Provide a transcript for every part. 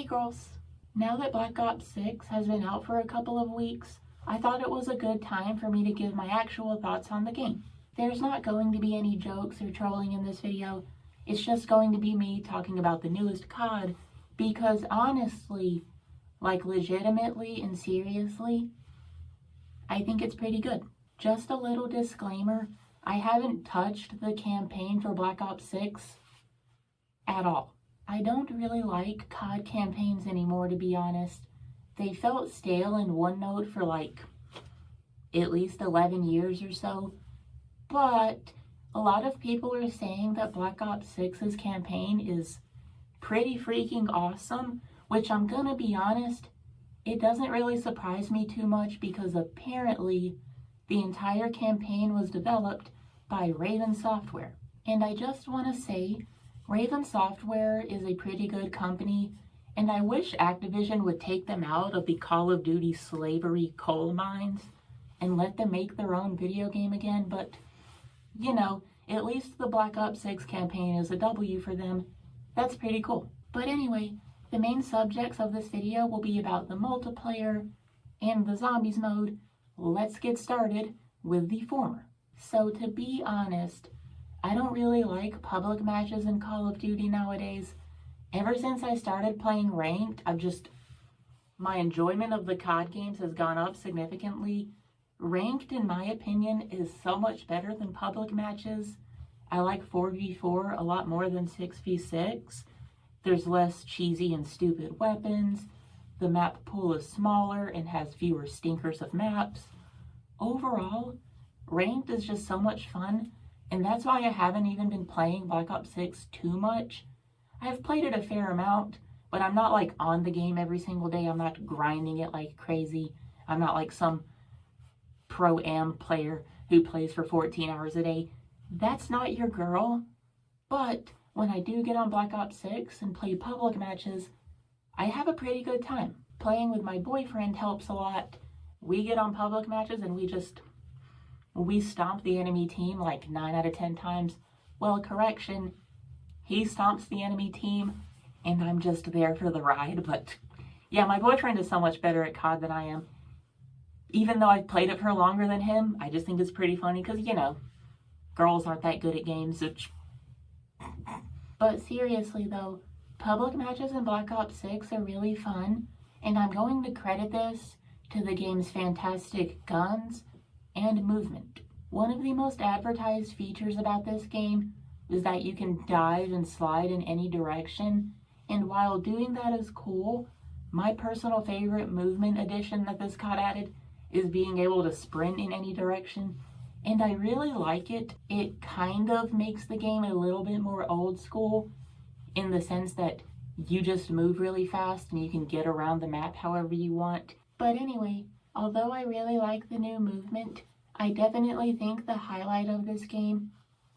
Hey girls, now that Black Ops 6 has been out for a couple of weeks, I thought it was a good time for me to give my actual thoughts on the game. There's not going to be any jokes or trolling in this video, it's just going to be me talking about the newest COD, because honestly, like legitimately and seriously, I think it's pretty good. Just a little disclaimer, I haven't touched the campaign for Black Ops 6 at all. I don't really like COD campaigns anymore, to be honest. They felt stale in one note for like at least 11 years or so. But a lot of people are saying that Black Ops 6's campaign is pretty freaking awesome, which I'm gonna be honest, it doesn't really surprise me too much because apparently the entire campaign was developed by Raven Software. And I just want to say, Raven Software is a pretty good company, and I wish Activision would take them out of the Call of Duty slavery coal mines and let them make their own video game again, but, you know, at least the Black Ops 6 campaign is a W for them. That's pretty cool. But anyway, the main subjects of this video will be about the multiplayer and the zombies mode. Let's get started with the former. So to be honest, I don't really like public matches in Call of Duty nowadays. Ever since I started playing ranked, my enjoyment of the COD games has gone up significantly. Ranked, in my opinion, is so much better than public matches. I like 4v4 a lot more than 6v6. There's less cheesy and stupid weapons. The map pool is smaller and has fewer stinkers of maps. Overall, ranked is just so much fun. And that's why I haven't even been playing Black Ops 6 too much. I've played it a fair amount, but I'm not like on the game every single day. I'm not grinding it like crazy. I'm not like some pro-am player who plays for 14 hours a day. That's not your girl. But when I do get on Black Ops 6 and play public matches, I have a pretty good time. Playing with my boyfriend helps a lot. We get on public matches and we stomp the enemy team like 9 out of 10 times. Well, correction, he stomps the enemy team and I'm just there for the ride. But yeah, my boyfriend is so much better at COD than I am. Even though I've played it for longer than him, I just think it's pretty funny because, you know, girls aren't that good at games. But seriously though, public matches in Black Ops 6 are really fun, and I'm going to credit this to the game's fantastic guns and movement. One of the most advertised features about this game is that you can dive and slide in any direction, and while doing that is cool, my personal favorite movement addition that this COD added is being able to sprint in any direction, and I really like it. It kind of makes the game a little bit more old school in the sense that you just move really fast and you can get around the map however you want. But anyway, although I really like the new movement, I definitely think the highlight of this game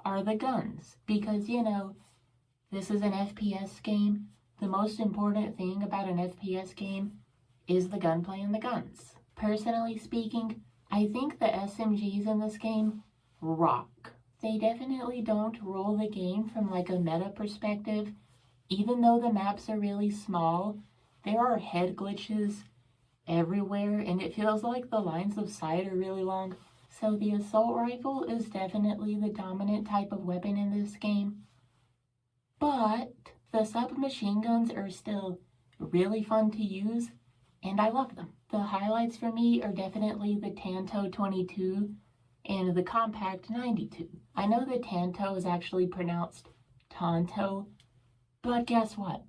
are the guns. Because, you know, this is an FPS game. The most important thing about an FPS game is the gunplay and the guns. Personally speaking, I think the SMGs in this game rock. They definitely don't rule the game from like a meta perspective. Even though the maps are really small, there are head glitches everywhere, and it feels like the lines of sight are really long. So the assault rifle is definitely the dominant type of weapon in this game. But the submachine guns are still really fun to use, and I love them. The highlights for me are definitely the Tanto 22 and the Compact 92. I know the Tanto is actually pronounced Tonto, but guess what?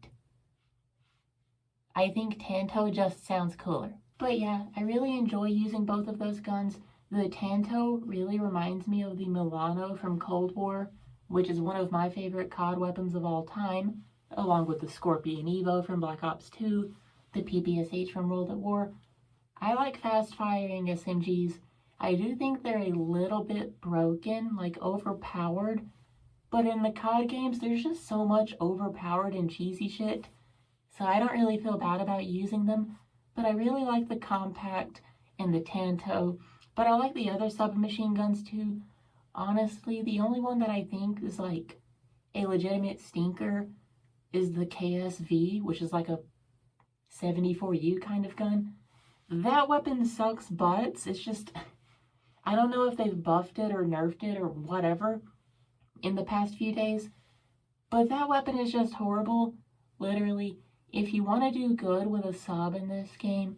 I think Tanto just sounds cooler. But yeah, I really enjoy using both of those guns. The Tanto really reminds me of the Milano from Cold War, which is one of my favorite COD weapons of all time, along with the Scorpion Evo from Black Ops 2, the PPSH from World at War. I like fast-firing SMGs. I do think they're a little bit broken, like overpowered, but in the COD games, there's just so much overpowered and cheesy shit, so I don't really feel bad about using them, but I really like the Compact and the Tanto, but I like the other submachine guns too. Honestly, the only one that I think is like a legitimate stinker is the KSV, which is like a 74U kind of gun. That weapon sucks butts. It's just, I don't know if they've buffed it or nerfed it or whatever in the past few days, but that weapon is just horrible. Literally, if you want to do good with a sub in this game,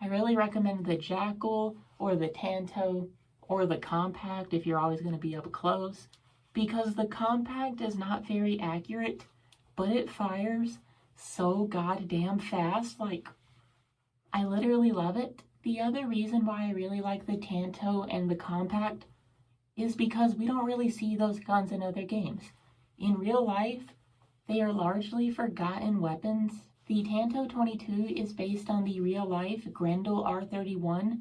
I really recommend the Jackal or the Tanto or the Compact if you're always going to be up close, because the Compact is not very accurate, but it fires so goddamn fast. Like, I literally love it. The other reason why I really like the Tanto and the Compact is because we don't really see those guns in other games. In real life, they are largely forgotten weapons. The Tanto 22 is based on the real-life Grendel R31,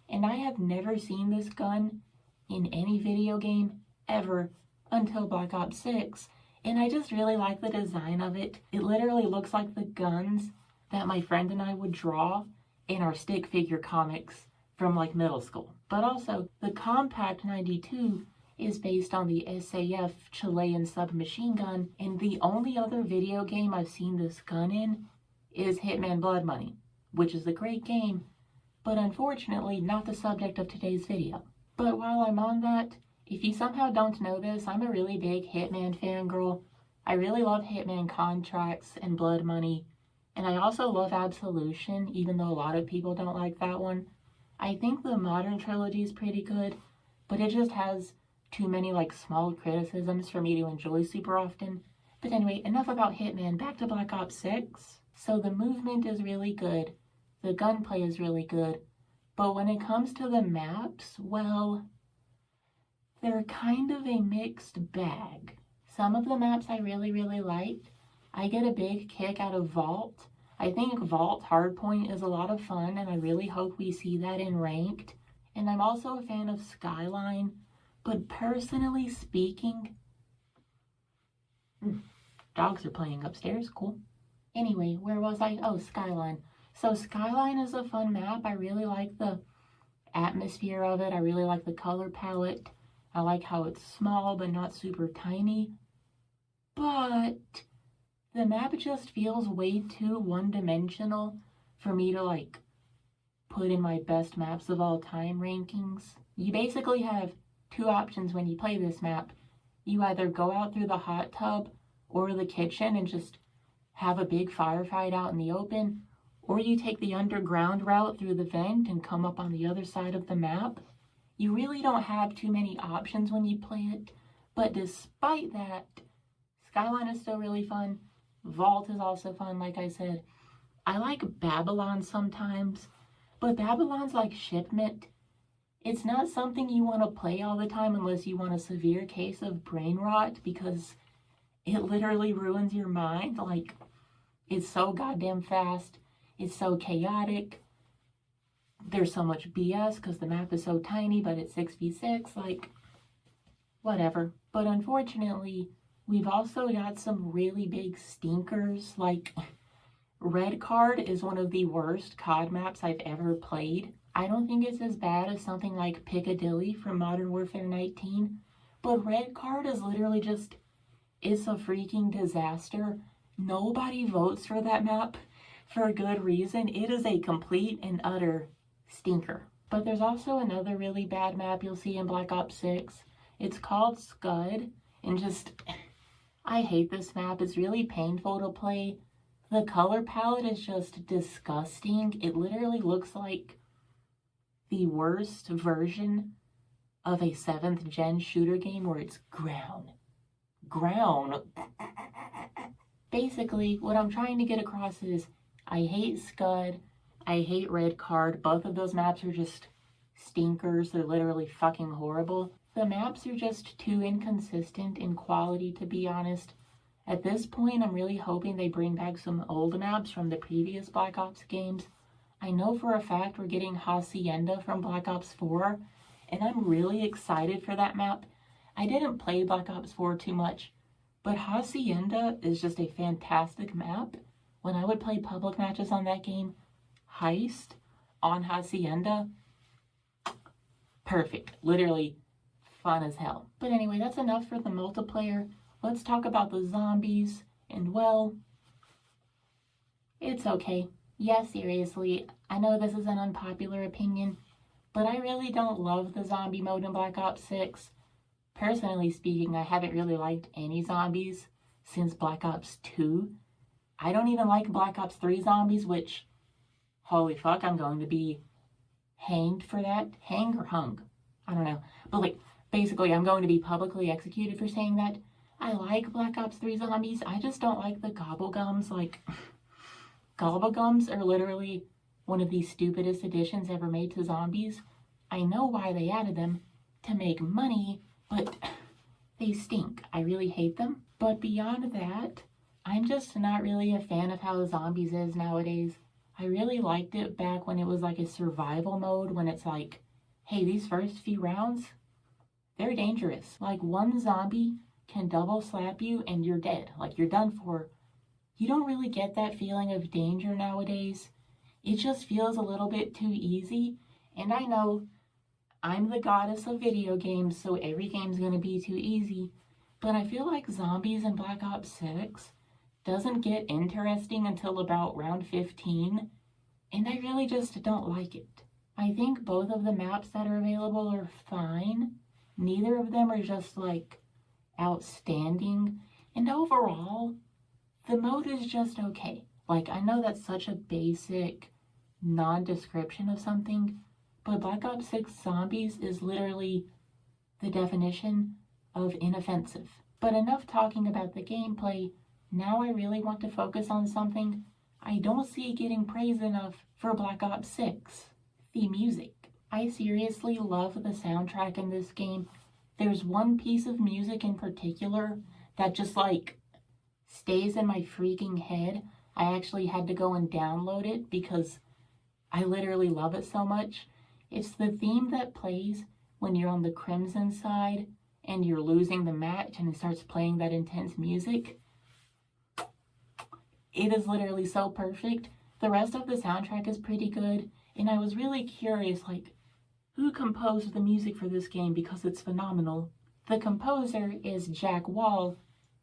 and I have never seen this gun in any video game ever until Black Ops 6, and I just really like the design of it. It literally looks like the guns that my friend and I would draw in our stick figure comics from like middle school. But also, the Compact 92 is based on the SAF Chilean submachine gun, and the only other video game I've seen this gun in is Hitman Blood Money, which is a great game, but unfortunately not the subject of today's video. But while I'm on that, if you somehow don't know this, I'm a really big Hitman fangirl. I really love Hitman Contracts and Blood Money, and I also love Absolution, even though a lot of people don't like that one. I think the modern trilogy is pretty good, but it just has too many like small criticisms for me to enjoy super often. But anyway, enough about Hitman, back to Black Ops 6. So the movement is really good, the gunplay is really good, but when it comes to the maps, well, they're kind of a mixed bag. Some of the maps I really liked. I get a big kick out of Vault. I think Vault Hardpoint is a lot of fun, and I really hope we see that in Ranked. And I'm also a fan of Skyline, but personally speaking, dogs are playing upstairs, cool. Anyway, where was I? Oh, Skyline. So Skyline is a fun map. I really like the atmosphere of it. I really like the color palette. I like how it's small but not super tiny. But the map just feels way too one-dimensional for me to like put in my best maps of all time rankings. You basically have two options when you play this map. You either go out through the hot tub or the kitchen and just have a big firefight out in the open, or you take the underground route through the vent and come up on the other side of the map. You really don't have too many options when you play it, but despite that, Skyline is still really fun. Vault is also fun, like I said. I like Babylon sometimes, but Babylon's like Shipment. It's not something you want to play all the time unless you want a severe case of brain rot, because it literally ruins your mind. Like, it's so goddamn fast. It's so chaotic. There's so much BS because the map is so tiny, but it's 6v6. Like, whatever. But unfortunately, we've also got some really big stinkers. Like, Red Card is one of the worst COD maps I've ever played. I don't think it's as bad as something like Piccadilly from Modern Warfare 19, but Red Card is literally just, it's a freaking disaster. Nobody votes for that map for a good reason. It is a complete and utter stinker. But there's also another really bad map you'll see in Black Ops 6. It's called Scud, and just, I hate this map. It's really painful to play. The color palette is just disgusting. It literally looks like the worst version of a 7th gen shooter game where it's ground. Basically, what I'm trying to get across is I hate Scud, I hate Red Card. Both of those maps are just stinkers. They're literally fucking horrible. The maps are just too inconsistent in quality, to be honest. At this point, I'm really hoping they bring back some old maps from the previous Black Ops games. I know for a fact we're getting Hacienda from Black Ops 4, and I'm really excited for that map. I didn't play Black Ops 4 too much, but Hacienda is just a fantastic map. When I would play public matches on that game, Heist on Hacienda, perfect. Literally fun as hell. But anyway, that's enough for the multiplayer. Let's talk about the zombies, and well, it's okay. Yeah, seriously, I know this is an unpopular opinion, but I really don't love the zombie mode in Black Ops 6. Personally speaking, I haven't really liked any zombies since Black Ops 2. I don't even like Black Ops 3 zombies, which, holy fuck, I'm going to be hanged for that. Hanged or hung? I don't know. But like, basically, I'm going to be publicly executed for saying that. I like Black Ops 3 zombies, I just don't like the gobblegums. Like, gobblegums are literally one of the stupidest additions ever made to zombies. I know why they added them, to make money, but they stink. I really hate them. But beyond that, I'm just not really a fan of how zombies is nowadays. I really liked it back when it was like a survival mode, when it's like, hey, these first few rounds, they're dangerous. Like, one zombie can double slap you and you're dead. Like, you're done for. You don't really get that feeling of danger nowadays. It just feels a little bit too easy. And I know I'm the goddess of video games, so every game's gonna be too easy. But I feel like zombies in Black Ops 6 doesn't get interesting until about round 15. And I really just don't like it. I think both of the maps that are available are fine. Neither of them are just like outstanding. And overall, the mode is just okay. Like, I know that's such a basic non-description of something, but Black Ops 6 Zombies is literally the definition of inoffensive. But enough talking about the gameplay. Now I really want to focus on something I don't see getting praise enough for Black Ops 6. The music. I seriously love the soundtrack in this game. There's one piece of music in particular that just like stays in my freaking head. I actually had to go and download it because I literally love it so much. It's the theme that plays when you're on the Crimson side and you're losing the match and it starts playing that intense music. It is literally so perfect. The rest of the soundtrack is pretty good, and I was really curious, like, who composed the music for this game because it's phenomenal. The composer is Jack Wall,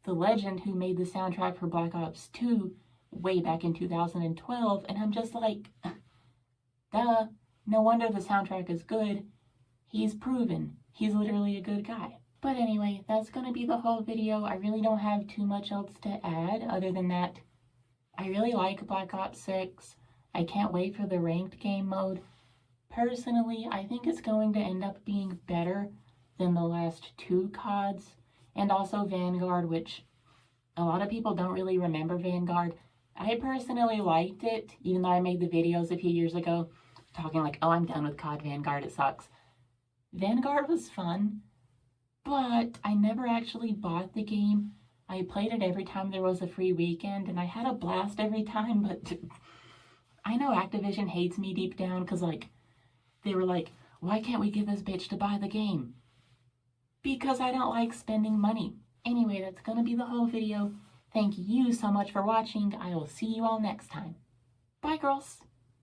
the legend who made the soundtrack for Black Ops 2 way back in 2012, and I'm just like, duh, no wonder the soundtrack is good. He's proven. He's literally a good guy. But anyway, that's gonna be the whole video. I really don't have too much else to add other than that. I really like Black Ops 6. I can't wait for the ranked game mode. Personally, I think it's going to end up being better than the last two CODs, and also Vanguard, which a lot of people don't really remember Vanguard. I personally liked it, even though I made the videos a few years ago talking like, oh, I'm done with COD Vanguard, it sucks. Vanguard was fun, but I never actually bought the game. I played it every time there was a free weekend, and I had a blast every time, but I know Activision hates me deep down because, like, they were like, why can't we get this bitch to buy the game? Because I don't like spending money. Anyway, that's gonna be the whole video. Thank you so much for watching. I will see you all next time. Bye, girls.